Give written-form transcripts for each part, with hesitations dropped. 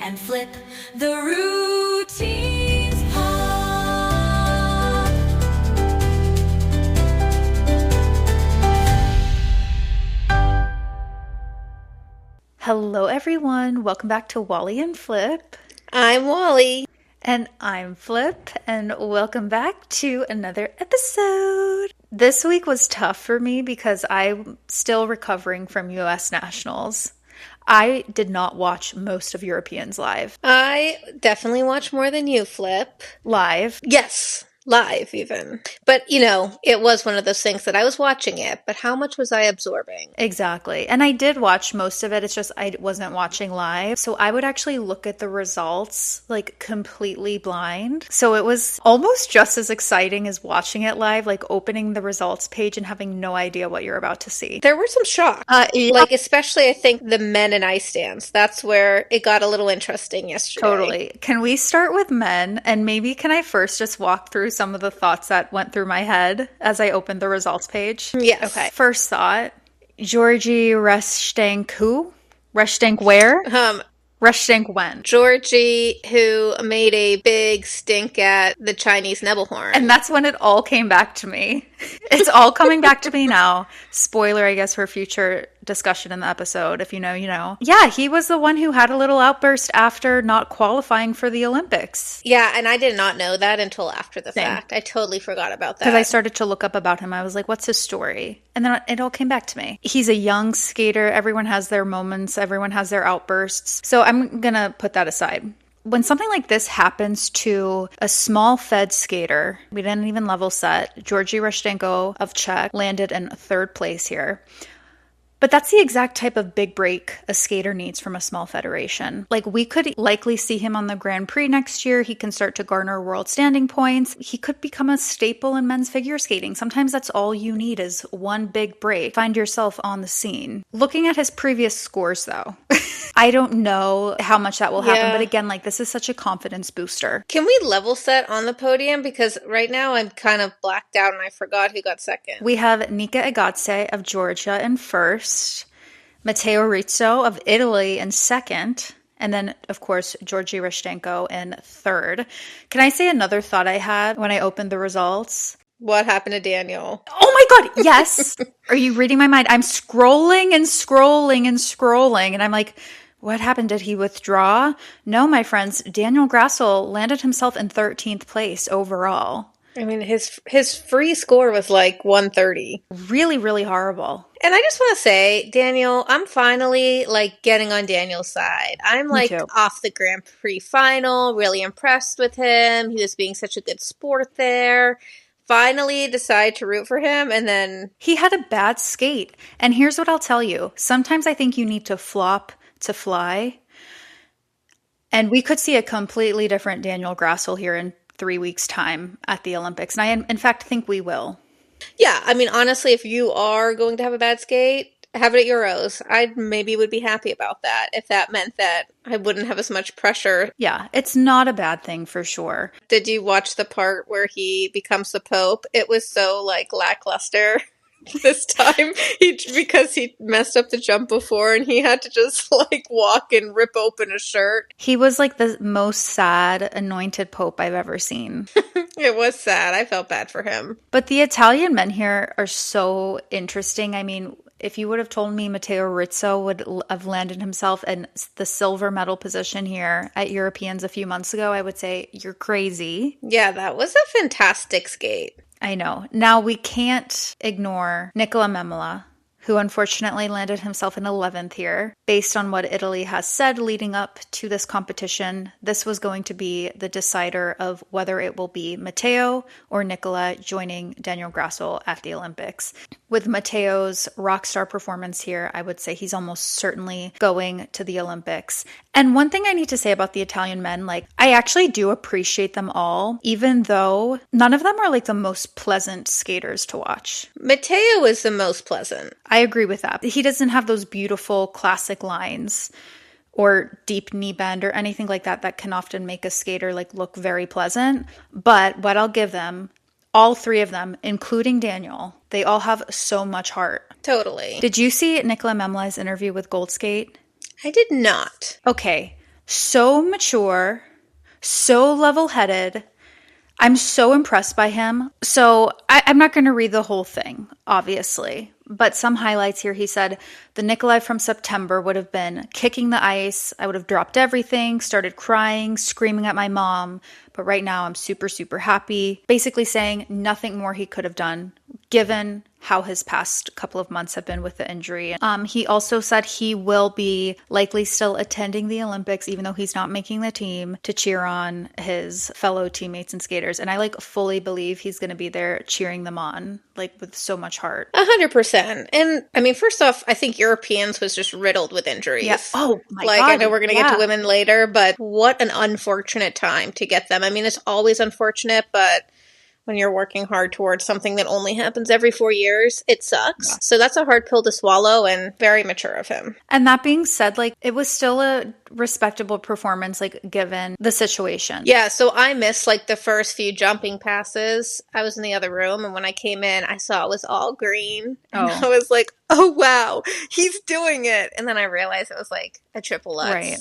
and flip the routines pop. Hello everyone, welcome back to Wally and Flip. I'm Wally. And I'm Flip, and welcome back to another episode. This week was tough for me because I'm still recovering from US Nationals. I did not watch most of Europeans live. I definitely watch more than you, Flip. Live? Yes, live even. But, it was one of those things that I was watching it, but how much was I absorbing? Exactly. And I did watch most of it. It's just I wasn't watching live. So I would actually look at the results like completely blind. So it was almost just as exciting as watching it live, like opening the results page and having no idea what you're about to see. There were some shocks. Yeah. Like, especially, I think, the men and ice dance. That's where it got a little interesting yesterday. Totally. Can we start with men? And maybe can I first just walk through some of the thoughts that went through my head as I opened the results page? Yes. Okay. First thought, Georgie Reshtenk-who? Reshtenk where? Reshtenk when? Georgie, who made a big stink at the Chinese Nebelhorn. And that's when it all came back to me. It's all coming back to me now. Spoiler, I guess, for future discussion in the episode. If you know, you know. Yeah, he was the one who had a little outburst after not qualifying for the Olympics. Yeah, and I did not know that until after the fact. I totally forgot about that. Because I started to look up about him. I was like, what's his story? And then it all came back to me. He's a young skater. Everyone has their moments. Everyone has their outbursts. So I'm going to put that aside. When something like this happens to a small fed skater, we didn't even level set. Georgie Reshtenko of Czech landed in third place here. But that's the exact type of big break a skater needs from a small federation. Like, we could likely see him on the Grand Prix next year. He can start to garner world standing points. He could become a staple in men's figure skating. Sometimes that's all you need is one big break. Find yourself on the scene. Looking at his previous scores, though, I don't know how much that will happen. But again, like, this is such a confidence booster. Can we level set on the podium? Because right now I'm kind of blacked out and I forgot who got second. We have Nika Agatse of Georgia in first. Matteo Rizzo of Italy in second, and then, of course, Georgie Reshtenko in third. Can I say another thought I had when I opened the results? What happened to Daniel? Oh my God, yes! Are you reading my mind? I'm scrolling and scrolling and scrolling, and I'm like, what happened? Did he withdraw? No, my friends, Daniel Grassel landed himself in 13th place overall. I mean, his free score was like 130. Really, really horrible. And I just want to say, Daniel, I'm finally like getting on Daniel's side. I'm like off the Grand Prix final, really impressed with him. He was being such a good sport there. Finally decide to root for him, and then he had a bad skate. And here's what I'll tell you. Sometimes I think you need to flop to fly. And we could see a completely different Daniel Grassel here in 3 weeks' time at the Olympics. And I, in fact, think we will. Yeah, I mean, honestly, if you are going to have a bad skate, have it at Euros. I maybe would be happy about that if that meant that I wouldn't have as much pressure. Yeah, it's not a bad thing for sure. Did you watch the part where he becomes the Pope? It was so, like, lackluster this time because he messed up the jump before and he had to just like walk and rip open a shirt. He was like the most sad anointed pope I've ever seen. It was sad. I felt bad for him. But the Italian men here are so interesting. I mean, if you would have told me Matteo Rizzo would have landed himself in the silver medal position here at Europeans a few months ago, I would say you're crazy. Yeah, that was a fantastic skate. I know. Now, we can't ignore Nicola Memola, who unfortunately landed himself in 11th here. Based on what Italy has said leading up to this competition, this was going to be the decider of whether it will be Matteo or Nicola joining Daniel Grassel at the Olympics. With Matteo's rock star performance here, I would say he's almost certainly going to the Olympics. And one thing I need to say about the Italian men, like, I actually do appreciate them all, even though none of them are like the most pleasant skaters to watch. Matteo is the most pleasant. I agree with that. He doesn't have those beautiful classic lines or deep knee bend or anything like that that can often make a skater like look very pleasant. But what I'll give them, all three of them, including Daniel, they all have so much heart. Totally. Did you see Nicola Memola's interview with Gold Skate? I did not. Okay. so mature, so level-headed. I'm so impressed by him. So I'm not going to read the whole thing, obviously, but some highlights here. He said, the Nikolai from September would have been kicking the ice. I would have dropped everything, started crying, screaming at my mom. But right now I'm super, super happy. Basically saying nothing more he could have done given how his past couple of months have been with the injury. He also said he will be likely still attending the Olympics, even though he's not making the team, to cheer on his fellow teammates and skaters. And I fully believe he's going to be there cheering them on, with so much heart. 100%. And I mean, first off, I think Europeans was just riddled with injuries. Yeah. Oh my God. I know we're going to get to women later, but what an unfortunate time to get them. I mean, it's always unfortunate, but when you're working hard towards something that only happens every 4 years, it sucks. Yeah. So that's a hard pill to swallow and very mature of him. And that being said, it was still a respectable performance, given the situation. Yeah, so I missed the first few jumping passes. I was in the other room, and when I came in, I saw it was all green. And I was like, oh wow, he's doing it. And then I realized it was a triple Lutz. Right.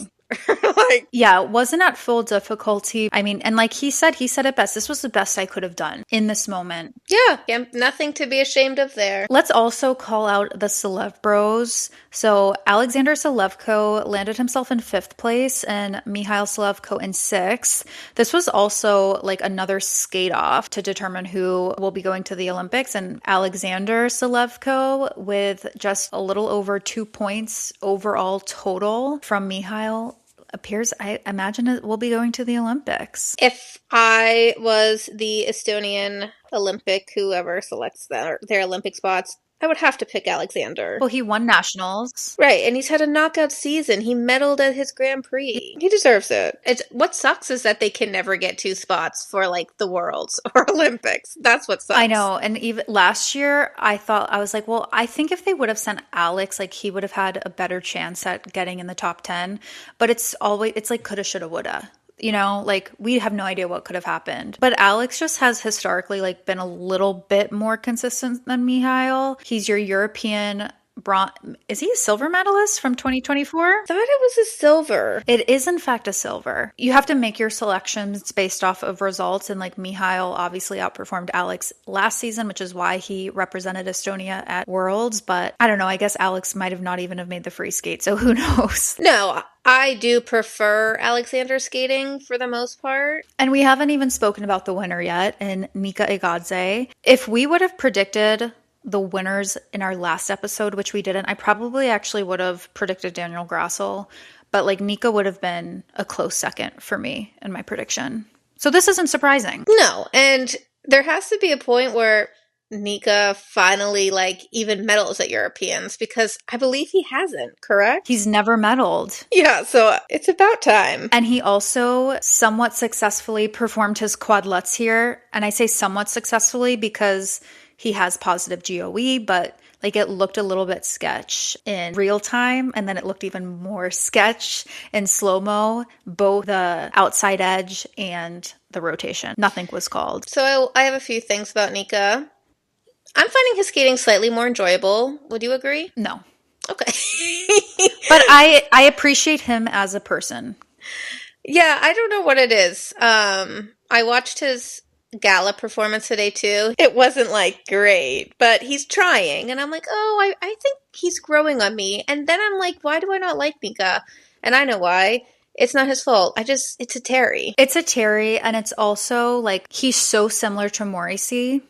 Yeah, it wasn't at full difficulty. I mean, and he said it best. This was the best I could have done in this moment. Yeah, nothing to be ashamed of there. Let's also call out the Celeb Bros. So Alexander Selevko landed himself in 5th place and Mikhail Selevko in 6th. This was also another skate off to determine who will be going to the Olympics. And Alexander Selevko with just a little over 2 points overall total from Mikhail appears, I imagine, it will be going to the Olympics. If I was the Estonian Olympic, whoever selects their Olympic spots, I would have to pick Alexander. Well, he won nationals. Right, and he's had a knockout season. He medaled at his Grand Prix. He deserves it. What sucks is that they can never get 2 spots for the Worlds or Olympics. That's what sucks. I know, and even last year, I was well, I think if they would have sent Alex, he would have had a better chance at getting in the top 10. But it's coulda, shoulda, woulda. We have no idea what could have happened. But Alex just has historically been a little bit more consistent than Mikhail. He's your European is he a silver medalist from 2024? I thought it was a silver. It is in fact a silver. You have to make your selections based off of results, and Mikhail obviously outperformed Alex last season, which is why he represented Estonia at Worlds. But I don't know, I guess Alex might have not even have made the free skate, so who knows? No, I do prefer Alexander skating for the most part. And we haven't even spoken about the winner yet in Nika Igadze. If we would have predicted the winners in our last episode, which we didn't, I probably actually would have predicted Daniel Grassel, but Nika would have been a close second for me in my prediction. So this isn't surprising. No, and there has to be a point where Nika finally even medals at Europeans, because I believe he hasn't, correct? He's never medaled. Yeah, so it's about time. And he also somewhat successfully performed his quad Lutz here. And I say somewhat successfully because he has positive GOE, but it looked a little bit sketch in real time, and then it looked even more sketch in slow-mo, both the outside edge and the rotation. Nothing was called. So I have a few things about Nika. I'm finding his skating slightly more enjoyable. Would you agree? No. Okay. But I appreciate him as a person. Yeah, I don't know what it is. I watched his gala performance today too. It wasn't great, but he's trying, and I'm oh, I think he's growing on me. And then I'm why do I not like Nika? And I know why. It's not his fault. It's a Terry. It's a Terry, and it's also he's so similar to Morrissey.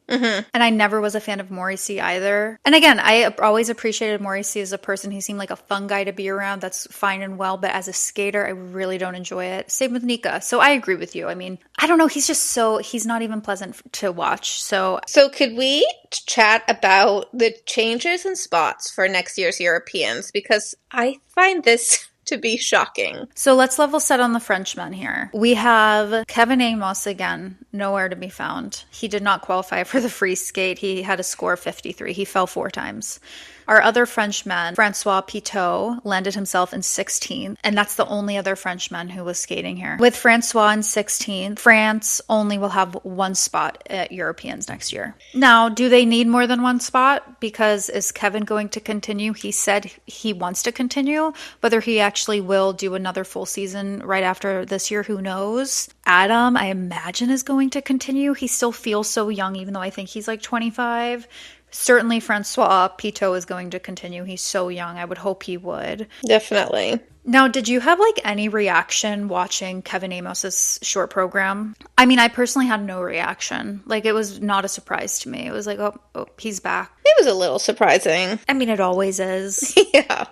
Mm-hmm. And I never was a fan of Morrissey either. And again, I always appreciated Morrissey as a person. He seemed like a fun guy to be around. That's fine and well. But as a skater, I really don't enjoy it. Same with Nika. So I agree with you. I mean, I don't know. He's not even pleasant to watch. So could we chat about the changes in spots for next year's Europeans? Because I find this to be shocking. So let's level set on the Frenchmen here. We have Kevin Amos again, nowhere to be found. He did not qualify for the free skate. He had a score of 53. He fell 4 times. Our other Frenchman, Francois Pitot, landed himself in 16th, and that's the only other Frenchman who was skating here. With Francois in 16th, France only will have one spot at Europeans next year. Now, do they need more than one spot? Because is Kevin going to continue? He said he wants to continue. Whether he actually will do another full season right after this year, who knows? Adam, I imagine, is going to continue. He still feels so young, even though I think he's like 25. Certainly Francois Pitot is going to continue. He's so young. I would hope he would. Definitely. Now, did you have like any reaction watching Kevin Amos's short program? I mean, I personally had no reaction. Like, it was not a surprise to me. It was like, oh, he's back. It was a little surprising. I mean, it always is. Yeah.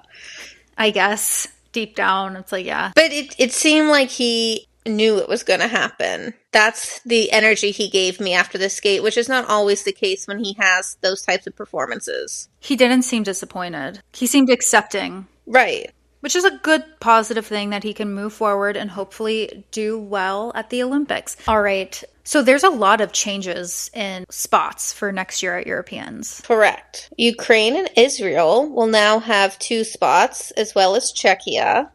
I guess. Deep down, it's like, yeah. But it seemed like he knew it was going to happen. That's the energy he gave me after the skate, which is not always the case when he has those types of performances. He didn't seem disappointed. He seemed accepting. Right. Which is a good positive thing that he can move forward and hopefully do well at the Olympics. All right. So there's a lot of changes in spots for next year at Europeans. Correct. Ukraine and Israel will now have 2 spots, as well as Czechia.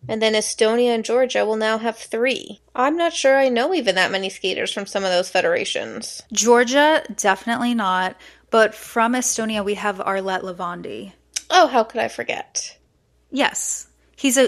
And then Estonia and Georgia will now have 3. I'm not sure I know even that many skaters from some of those federations. Georgia, definitely not. But from Estonia, we have Arlet Lavandi. Oh, how could I forget? Yes. He's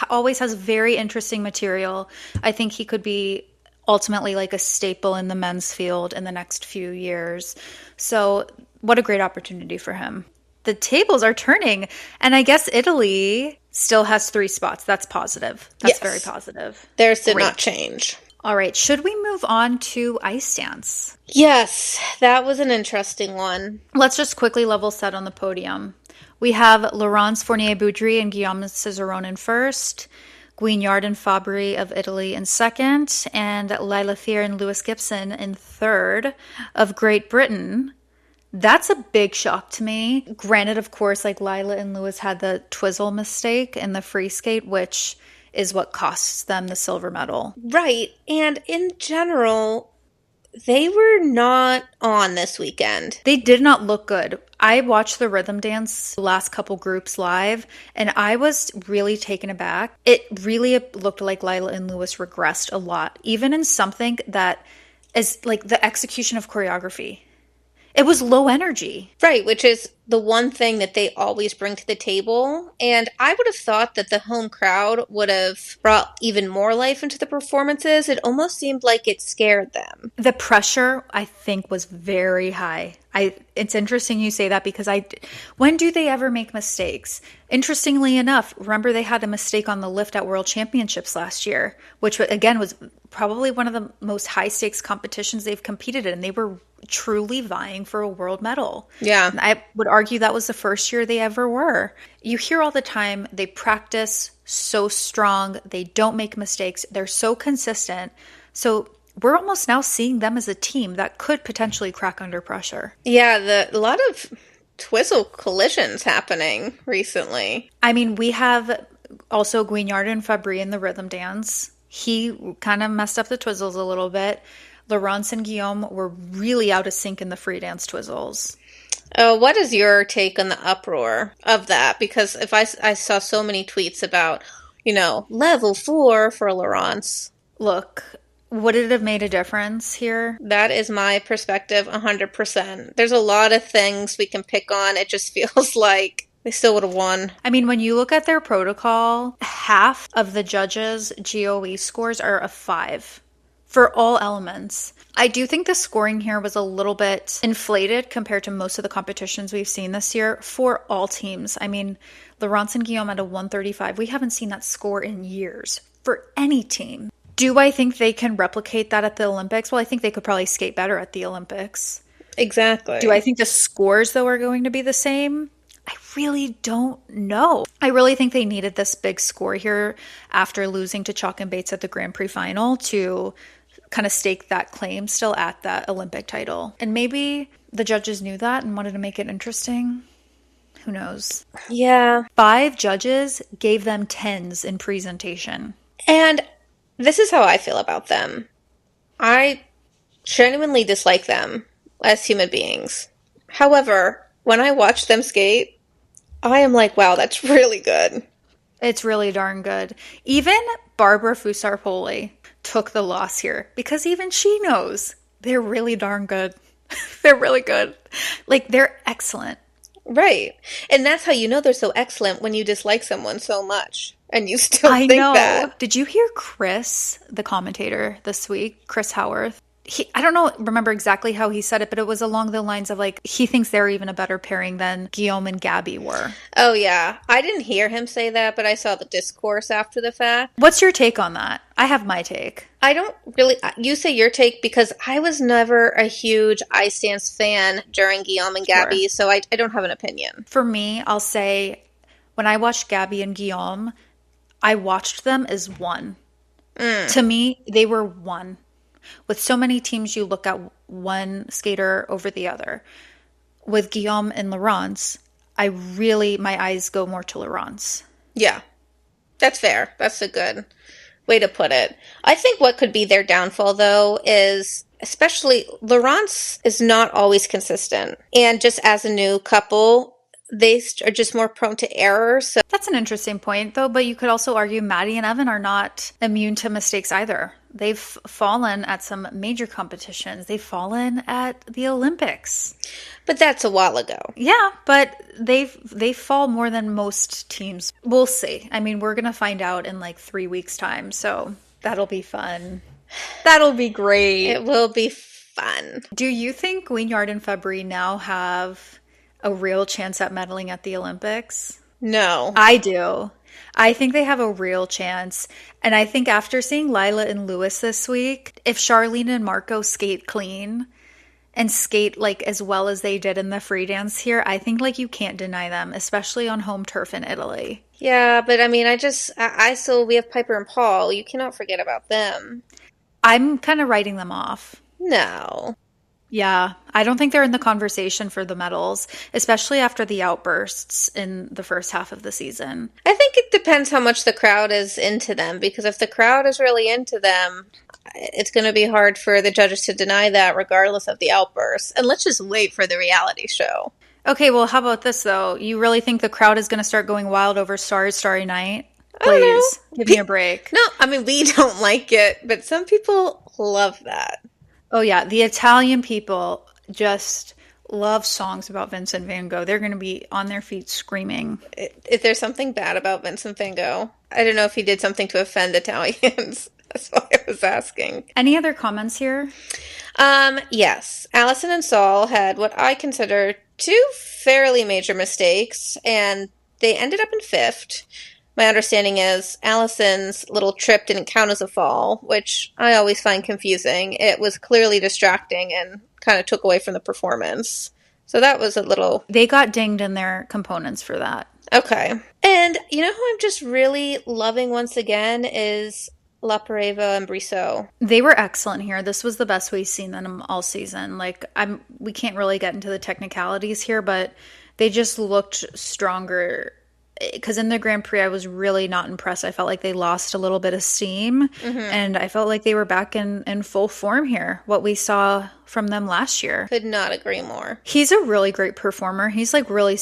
always has very interesting material. I think he could be ultimately like a staple in the men's field in the next few years. So what a great opportunity for him. The tables are turning, and I guess Italy still has 3 spots. That's positive. That's very positive. Theirs did not change. All right. Should we move on to ice dance? Yes, that was an interesting one. Let's just quickly level set on the podium. We have Laurence Fournier-Boudry and Guillaume Cizeron in first, Guignard and Fabbri of Italy in second, and Lilah and Lewis Gibson in third. Of Great Britain, that's a big shock to me. Granted, of course, like Lilah and Lewis had the twizzle mistake in the free skate, which is what costs them the silver medal. Right. And in general, they were not on this weekend. They did not look good. I watched the rhythm dance last couple groups live, and I was really taken aback. It really looked like Lilah and Lewis regressed a lot, even in something that is like the execution of choreography. It was low energy. Right, which is the one thing that they always bring to the table. And I would have thought that the home crowd would have brought even more life into the performances. It almost seemed like it scared them. The pressure, I think, was very high. It's interesting you say that because when do they ever make mistakes? Interestingly enough, remember they had a mistake on the lift at World Championships last year, which again was probably one of the most high stakes competitions they've competed in. They were truly vying for a world medal. Yeah. I would argue that was the first year they ever were. You hear all the time, they practice so strong, they don't make mistakes, they're so consistent. So we're almost now seeing them as a team that could potentially crack under pressure. Yeah, a lot of twizzle collisions happening recently. I mean, we have also Guignard and Fabbri in the rhythm dance. He kind of messed up the twizzles a little bit. Laurence and Guillaume were really out of sync in the free dance twizzles. Oh, what is your take on the uproar of that? Because if I saw so many tweets about, level 4 for Laurence. Look, would it have made a difference here? That is my perspective 100%. There's a lot of things we can pick on. It just feels like they still would have won. I mean, when you look at their protocol, half of the judges' GOE scores are a 5 for all elements. I do think the scoring here was a little bit inflated compared to most of the competitions we've seen this year for all teams. I mean, Laurence and Guillaume at a 135. We haven't seen that score in years for any team. Do I think they can replicate that at the Olympics? Well, I think they could probably skate better at the Olympics. Exactly. Do I think the scores, though, are going to be the same? I really don't know. I really think they needed this big score here after losing to Chalk and Bates at the Grand Prix final to kind of stake that claim still at that Olympic title. And maybe the judges knew that and wanted to make it interesting. Who knows? Yeah. 5 judges gave them 10s in presentation. And this is how I feel about them. I genuinely dislike them as human beings. However, when I watch them skate, I am like, wow, that's really good. It's really darn good. Even Barbara Fusar-Poli took the loss here because even she knows they're really darn good. They're really good. Like, they're excellent. Right. And that's how you know they're so excellent, when you dislike someone so much and you still think know. that. Did you hear Chris, the commentator this week, Chris Howarth? I don't remember exactly how he said it, but it was along the lines of like, he thinks they're even a better pairing than Guillaume and Gabby were. Oh, yeah. I didn't hear him say that, but I saw the discourse after the fact. What's your take on that? I have my take. I don't really, you say your take, because I was never a huge Ice Dance fan during Guillaume and Gabby, Sure. so I don't have an opinion. For me, I'll say when I watched Gabby and Guillaume, I watched them as one. To me, they were one. With so many teams, you look at one skater over the other. With Guillaume and Laurence, my eyes go more to Laurence. Yeah, that's fair. That's a good way to put it. I think what could be their downfall, though, is especially Laurence is not always consistent. And just as a new couple, they are just more prone to error. So That's an interesting point, though, but you could also argue Maddie and Evan are not immune to mistakes either. They've fallen at some major competitions. They've fallen at the Olympics. But that's a while ago. Yeah, but they fall more than most teams. We'll see. I mean, we're going to find out in like 3 weeks' time, so that'll be fun. That'll be great. It will be fun. Do you think Guignard and Fabbri now have a real chance at medaling at the Olympics? No. I do. I think they have a real chance. And I think after seeing Lilah and Lewis this week, if Charlene and Marco skate clean and skate like as well as they did in the free dance here, I think like you can't deny them, especially on home turf in Italy. Yeah, but I mean, I still, we have Piper and Paul. You cannot forget about them. I'm kind of writing them off. No. Yeah, I don't think they're in the conversation for the medals, especially after the outbursts in the first half of the season. I think it depends how much the crowd is into them, because if the crowd is really into them, it's going to be hard for the judges to deny that regardless of the outbursts. And let's just wait for the reality show. Okay, well, how about this, though? You really think the crowd is going to start going wild over Starry Night? Please, give me a break. No, I mean, we don't like it, but some people love that. Oh, yeah. The Italian people just love songs about Vincent van Gogh. They're going to be on their feet screaming. Is there something bad about Vincent van Gogh? I don't know if he did something to offend Italians. That's why I was asking. Any other comments here? Yes. Allison and Saul had what I consider two fairly major mistakes, and they ended up in fifth. My understanding is Allison's little trip didn't count as a fall, which I always find confusing. It was clearly distracting and kind of took away from the performance. So that was a little... They got dinged in their components for that. Okay. And you know who I'm just really loving once again is La Pareva and Brissot. They were excellent here. This was the best we've seen them all season. We can't really get into the technicalities here, but they just looked stronger. Because in the Grand Prix, I was really not impressed. I felt like they lost a little bit of steam, and I felt like they were back in full form here, what we saw from them last year. Could not agree more. He's a really great performer. He's really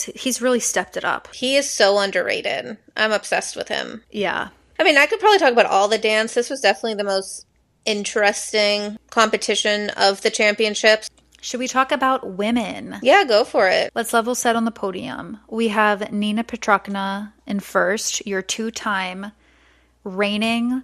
stepped it up. He is so underrated. I'm obsessed with him. Yeah. I mean, I could probably talk about all the dance. This was definitely the most interesting competition of the championships. Should we talk about women? Yeah, go for it. Let's level set on the podium. We have Nina Petrokina in first, your two-time reigning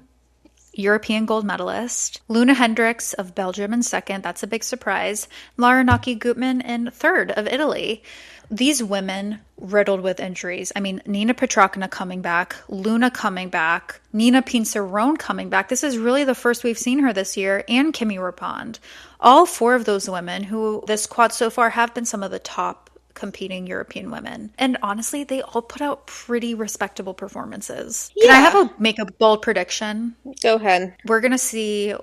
European gold medalist. Luna Hendricks of Belgium in second. That's a big surprise. Lara Naki-Gutman in third of Italy. These women riddled with injuries. I mean, Nina Petrokina coming back, Luna coming back, Nina Pincerone coming back. This is really the first we've seen her this year, and Kimi Rapond. All four of those women who this quad so far have been some of the top competing European women. And honestly, they all put out pretty respectable performances. Yeah. Can I make a bold prediction? Go ahead. We're going to see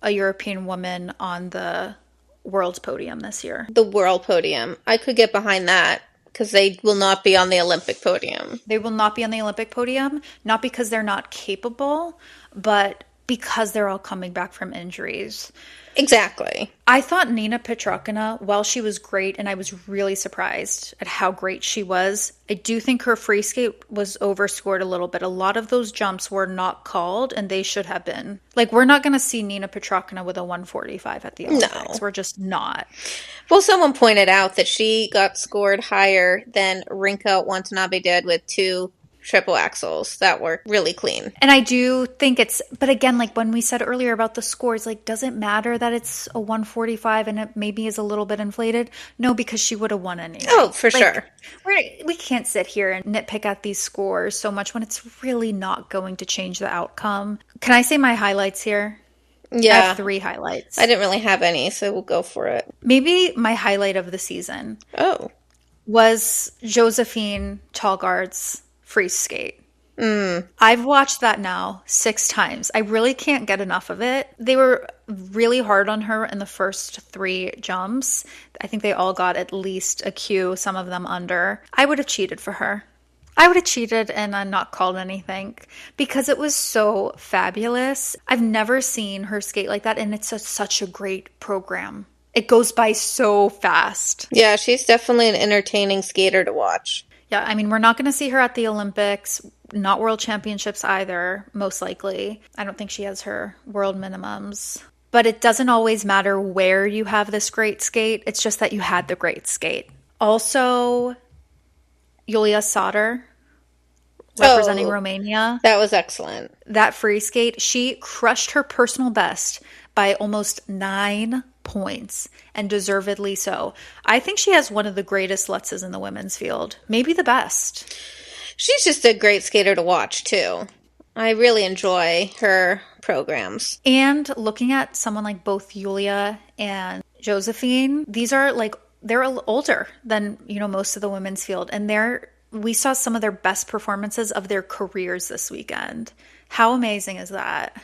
a European woman on the world podium this year. The world podium. I could get behind that, because they will not be on the Olympic podium. They will not be on the Olympic podium, not because they're not capable, but because they're all coming back from injuries. Exactly. I thought Nina Petrokina, while she was great, and I was really surprised at how great she was, I do think her free skate was overscored a little bit. A lot of those jumps were not called, and they should have been. Like, we're not going to see Nina Petrokina with a 145 at the Olympics. No. We're just not. Well, someone pointed out that she got scored higher than Rinka Watanabe did with 2 triple axels that were really clean. And I do think but again, like when we said earlier about the scores, like, does it matter that it's a 145 and it maybe is a little bit inflated? No, because she would have won anyway. Oh, for sure. We can't sit here and nitpick at these scores so much when it's really not going to change the outcome. Can I say my highlights here? Yeah. I have 3 highlights. I didn't really have any, so we'll go for it. Maybe my highlight of the season was Josephine Tallgaard's free skate. I've watched that now 6 times. I really can't get enough of it. They were really hard on her in the first 3 jumps. I think they all got at least a Q, some of them under. I would have cheated for her. I would have cheated and not called anything because it was so fabulous. I've never seen her skate like that, and it's such a great program. It goes by so fast. Yeah, she's definitely an entertaining skater to watch. Yeah, I mean, we're not going to see her at the Olympics, not World Championships either, most likely. I don't think she has her world minimums. But it doesn't always matter where you have this great skate. It's just that you had the great skate. Also, Yulia Sauter, representing Romania. That was excellent. That free skate, she crushed her personal best by almost 9 points, and deservedly so. I think she has one of the greatest Lutzes in the women's field, maybe the best. She's just a great skater to watch too. I really enjoy her programs. And looking at someone like both Yulia and Josephine, these are like, they're older than, most of the women's field, and we saw some of their best performances of their careers this weekend. How amazing is that?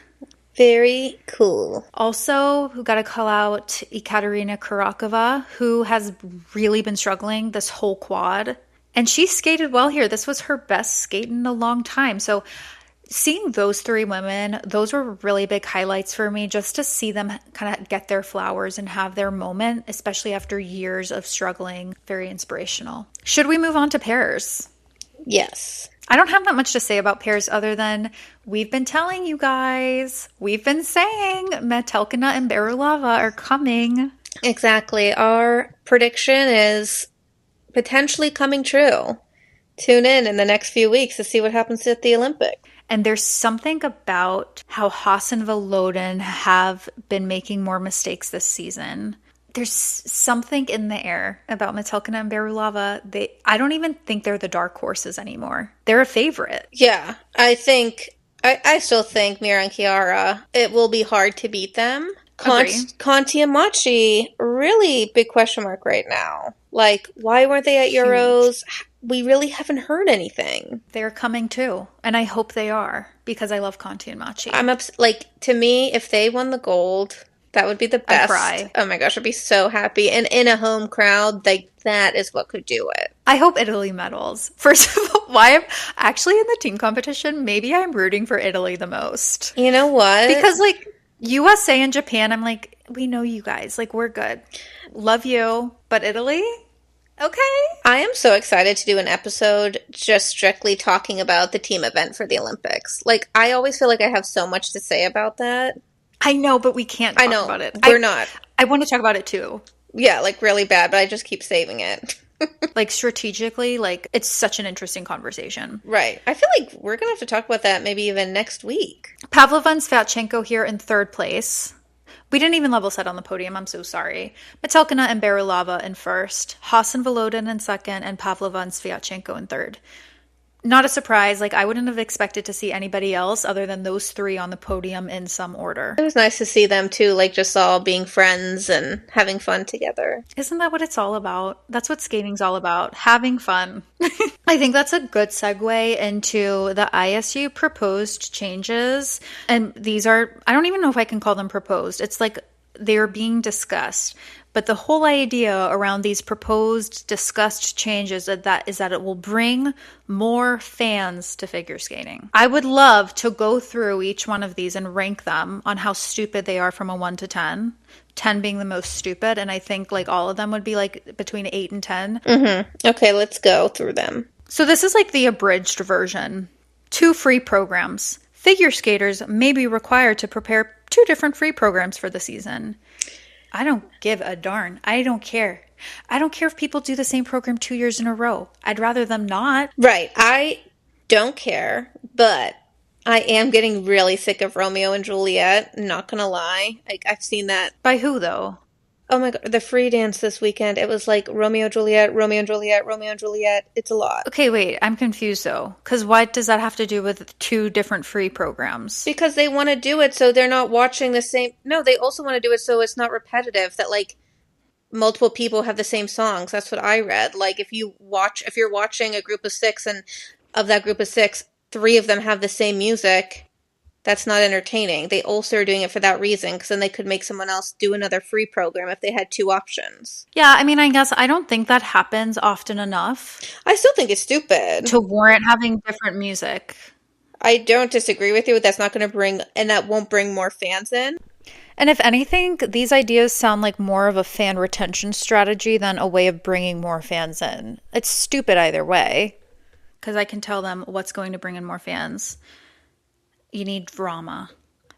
Very cool. Also, who got to call out Ekaterina Kurakova, who has really been struggling this whole quad. And she skated well here. This was her best skate in a long time. So seeing those 3 women, those were really big highlights for me, just to see them kind of get their flowers and have their moment, especially after years of struggling. Very inspirational. Should we move on to pairs? Yes. I don't have that much to say about pairs other than we've been telling you guys. We've been saying Metelkina and Berulava are coming. Exactly. Our prediction is potentially coming true. Tune in the next few weeks to see what happens at the Olympics. And there's something about how Haas and Voloden have been making more mistakes this season. There's something in the air about Metelkina and Berulava. I don't even think they're the dark horses anymore. They're a favorite. Yeah, I still think Mira and Chiara, it will be hard to beat them. Conti and Machi, really big question mark right now. Like, why weren't they at Euros? We really haven't heard anything. They're coming too, and I hope they are, because I love Conti and Machi. To me, if they won the gold, that would be the best. I'd cry. Oh my gosh, I'd be so happy. And in a home crowd, that is what could do it. I hope Italy medals. First of all, why I'm actually in the team competition, maybe I'm rooting for Italy the most. You know what? Because USA and Japan, I'm like, we know you guys. We're good. Love you. But Italy? Okay. I am so excited to do an episode just strictly talking about the team event for the Olympics. I always feel like I have so much to say about that. I know, but we can't talk about it. We're not. I want to talk about it too. Yeah, really bad, but I just keep saving it. Strategically, it's such an interesting conversation. Right. I feel like we're going to have to talk about that maybe even next week. Pavlova and Sviatchenko here in 3rd place. We didn't even level set on the podium. I'm so sorry. Metelkina and Berulava in 1st. Haas and Voloden in 2nd. And Pavlova and Sviatchenko in 3rd. Not a surprise. I wouldn't have expected to see anybody else other than those 3 on the podium in some order. It was nice to see them too, just all being friends and having fun together. Isn't that what it's all about? That's what skating's all about. Having fun. I think that's a good segue into the ISU proposed changes. And these are, I don't even know if I can call them proposed. It's they're being discussed. But but the whole idea around these proposed, discussed changes is that it will bring more fans to figure skating. I would love to go through each one of these and rank them on how stupid they are from a 1 to 10. 10 being the most stupid, and I think like all of them would be like between 8 and 10. Okay, let's go through them. So this is like the abridged version. 2 free programs. Figure skaters may be required to prepare 2 different free programs for the season. I don't give a darn. I don't care. I don't care if people do the same program 2 years in a row. I'd rather them not. Right. I don't care, but I am getting really sick of Romeo and Juliet. Not gonna lie. Like, I've seen that. By who, though? Oh my god, the free dance this weekend. It was like Romeo and Juliet, Romeo and Juliet, Romeo and Juliet. It's a lot. Okay, wait. I'm confused, though. Because what does that have to do with 2 different free programs? Because they want to do it so they're not watching the same... No, they also want to do it so it's not repetitive, that, like, multiple people have the same songs. That's what I read. Like, if you're watching a group of 6, and of that group of 6, 3 of them have the same music... That's not entertaining. They also are doing it for that reason, because then they could make someone else do another free program if they had 2 options. Yeah, I mean, I guess I don't think that happens often enough. I still think it's stupid. To warrant having different music. I don't disagree with you. That's not going to bring, and that won't bring more fans in. And if anything, these ideas sound like more of a fan retention strategy than a way of bringing more fans in. It's stupid either way. Because I can tell them what's going to bring in more fans. You need drama.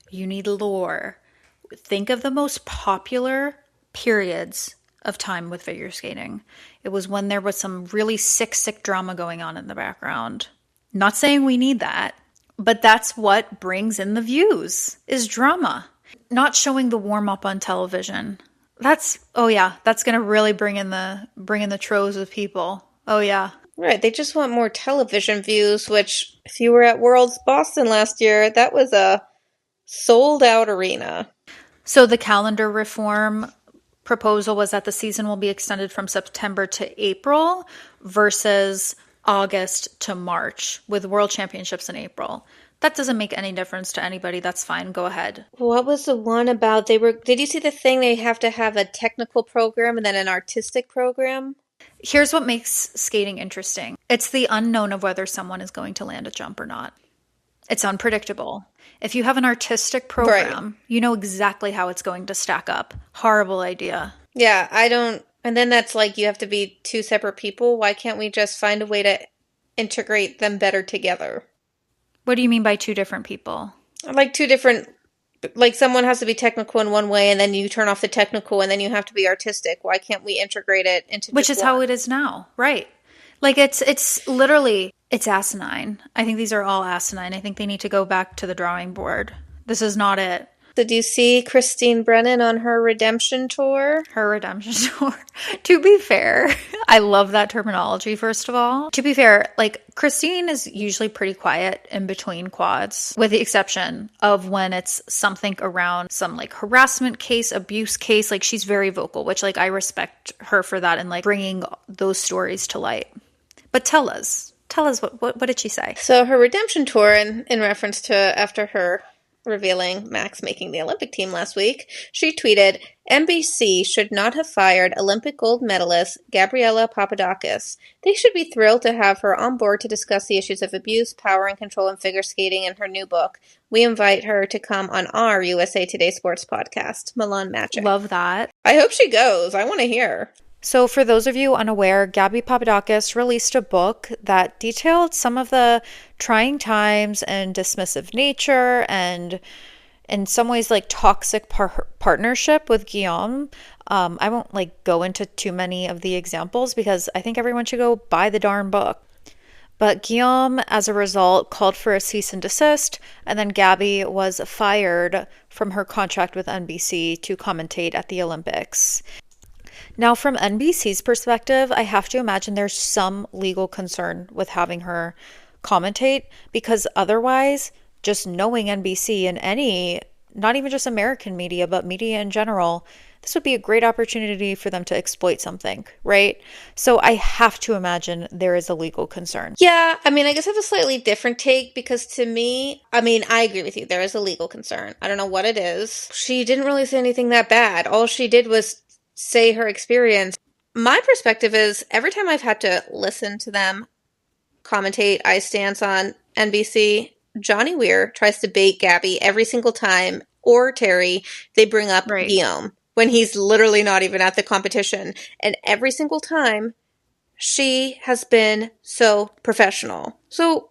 You need lore. Think of the most popular periods of time with figure skating. It was when there was some really sick drama going on in the background. Not saying we need that, but that's what brings in the views, is drama. Not showing the warm-up on television. That's going to really bring in the troves of people. Oh yeah. Right, they just want more television views, which, if you were at Worlds Boston last year, that was a sold-out arena. So the calendar reform proposal was that the season will be extended from September to April versus August to March, with World Championships in April. That doesn't make any difference to anybody. That's fine. Go ahead. What was the one about? Did you see the thing? They have to have a technical program and then an artistic program? Here's what makes skating interesting. It's the unknown of whether someone is going to land a jump or not. It's unpredictable. If you have an artistic program, right, you know exactly how it's going to stack up. Horrible idea. Yeah, I don't... And then that's like you have to be 2 separate people. Why can't we just find a way to integrate them better together? What do you mean by 2 different people? Like 2 different... Like, someone has to be technical in one way, and then you turn off the technical, and then you have to be artistic. Why can't we integrate it into Which is one? how it is now, right? Like, it's literally, it's asinine. I think these are all asinine. I think they need to go back to the drawing board. This is not it. Did you see Christine Brennan on her redemption tour? Her redemption tour. To be fair, I love that terminology, first of all. To be fair, like, Christine is usually pretty quiet in between quads, with the exception of when it's something around some, like, harassment case, abuse case. Like, she's very vocal, which, like, I respect her for that and, like, bringing those stories to light. But tell us what did she say? So her redemption tour, in reference to after her revealing Max making the Olympic team last week, she tweeted, NBC should not have fired Olympic gold medalist Gabriela Papadakis. They should be thrilled to have her on board to discuss the issues of abuse, power, and control in figure skating in her new book. We invite her to come on our USA Today Sports podcast, Milan Magic. Love that. I hope she goes. I want to hear. So for those of you unaware, Gabby Papadakis released a book that detailed some of the trying times and dismissive nature and in some ways like toxic partnership with Guillaume. I won't like go into too many of the examples because I think everyone should go buy the darn book. But Guillaume, as a result, called for a cease and desist, and then Gabby was fired from her contract with NBC to commentate at the Olympics. Now, from NBC's perspective, I have to imagine there's some legal concern with having her commentate, because otherwise, just knowing NBC and any, not even just American media, but media in general, this would be a great opportunity for them to exploit something, right? So I have to imagine there is a legal concern. Yeah, I mean, I guess I have a slightly different take, because to me, I mean, I agree with you. There is a legal concern. I don't know what it is. She didn't really say anything that bad. All she did was say her experience. My perspective is every time I've had to listen to them commentate ice dance on NBC, Johnny Weir tries to bait Gabby every single time, or Terry, they bring up Guillaume when he's literally not even at the competition. And every single time, she has been so professional. So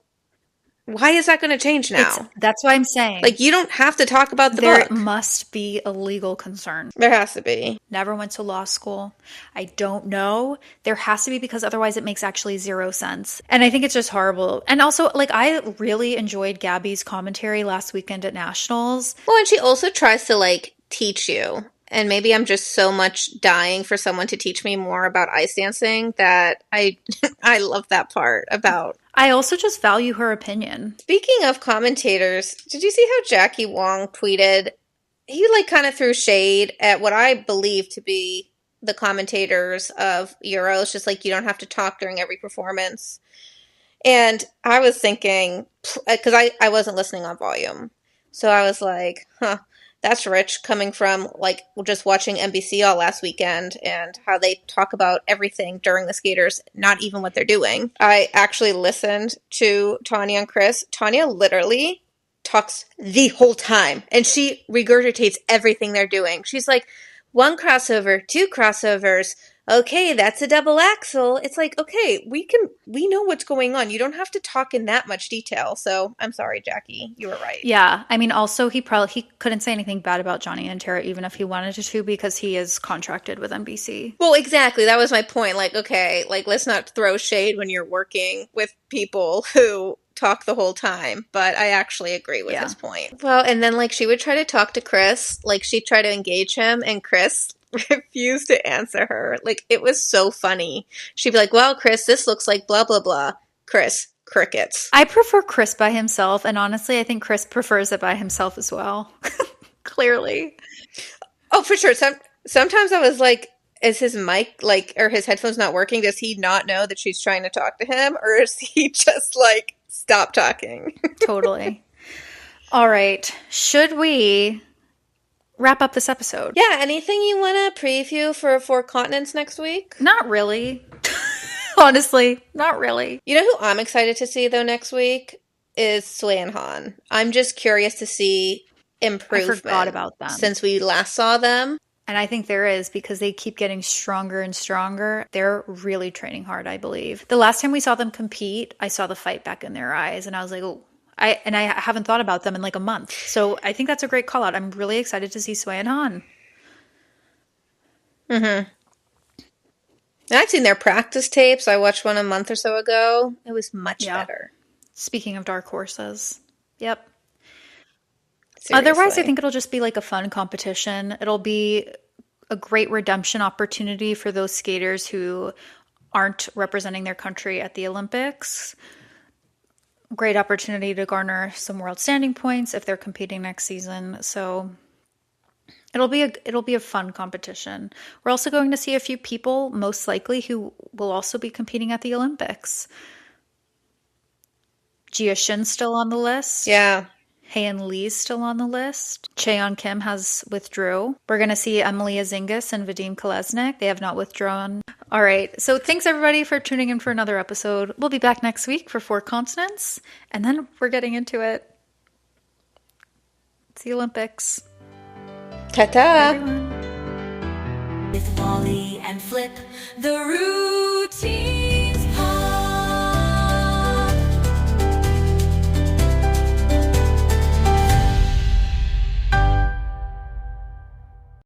why is that going to change now? That's why I'm saying. Like, you don't have to talk about the book. There must be a legal concern. There has to be. Never went to law school. I don't know. There has to be, because otherwise it makes actually zero sense. And I think it's just horrible. And also, like, I really enjoyed Gabby's commentary last weekend at Nationals. Well, and she also tries to, like, teach you. And maybe I'm just so much dying for someone to teach me more about ice dancing that I love that part about. I also just value her opinion. Speaking of commentators, did you see how Jackie Wong tweeted? He like kind of threw shade at what I believe to be the commentators of Euros, just like you don't have to talk during every performance. And I was thinking, because I wasn't listening on volume. So I was like, that's rich, coming from like just watching NBC all last weekend and how they talk about everything during the skaters, not even what they're doing. I actually listened to Tanya and Chris. Tanya literally talks the whole time and she regurgitates everything they're doing. She's like, 1 crossover, 2 crossovers. Okay, that's a double axel. It's like, okay, we know what's going on. You don't have to talk in that much detail. So I'm sorry, Jackie, you were right. Yeah. I mean, also he couldn't say anything bad about Johnny and Tara, even if he wanted to, because he is contracted with NBC. Well, exactly. That was my point. Like, okay, like let's not throw shade when you're working with people who talk the whole time, but I actually agree with his point. Well, and then like she would try to talk to Chris, like she'd try to engage him, and Chris refused to answer her. Like, it was so funny. She'd be like, well, Chris, this looks like blah, blah, blah. Chris, crickets. I prefer Chris by himself, and honestly, I think Chris prefers it by himself as well. Clearly. Oh, for sure. Sometimes I was like, is his mic, like, or his headphones not working? Does he not know that she's trying to talk to him? Or is he just like, stop talking? Totally. All right. Should we wrap up this episode? Yeah, anything you want to preview for 4 Continents next week? Not really. Honestly, not really. You know who I'm excited to see, though, next week? Is Sui and Han. I'm just curious to see improvement. I forgot about them. Since we last saw them. And I think there is, because they keep getting stronger and stronger. They're really training hard, I believe. The last time we saw them compete, I saw the fight back in their eyes, and I was like, oh. I haven't thought about them in like a month. So I think that's a great call out. I'm really excited to see Sui and Han. Mm-hmm. I've seen their practice tapes. I watched one a month or so ago. It was much better. Speaking of dark horses. Yep. Seriously. Otherwise, I think it'll just be like a fun competition. It'll be a great redemption opportunity for those skaters who aren't representing their country at the Olympics. Great opportunity to garner some world standing points if they're competing next season. So it'll be a fun competition. We're also going to see a few people, most likely, who will also be competing at the Olympics. Jia Shin's still on the list. Yeah. Heian Lee's still on the list. Cheon Kim has withdrew. We're going to see Emily Azingas and Vadim Kolesnik. They have not withdrawn. All right. So thanks, everybody, for tuning in for another episode. We'll be back next week for 4 Continents. And then we're getting into it. It's the Olympics. Ta-ta. With Wally and Flip, the routine.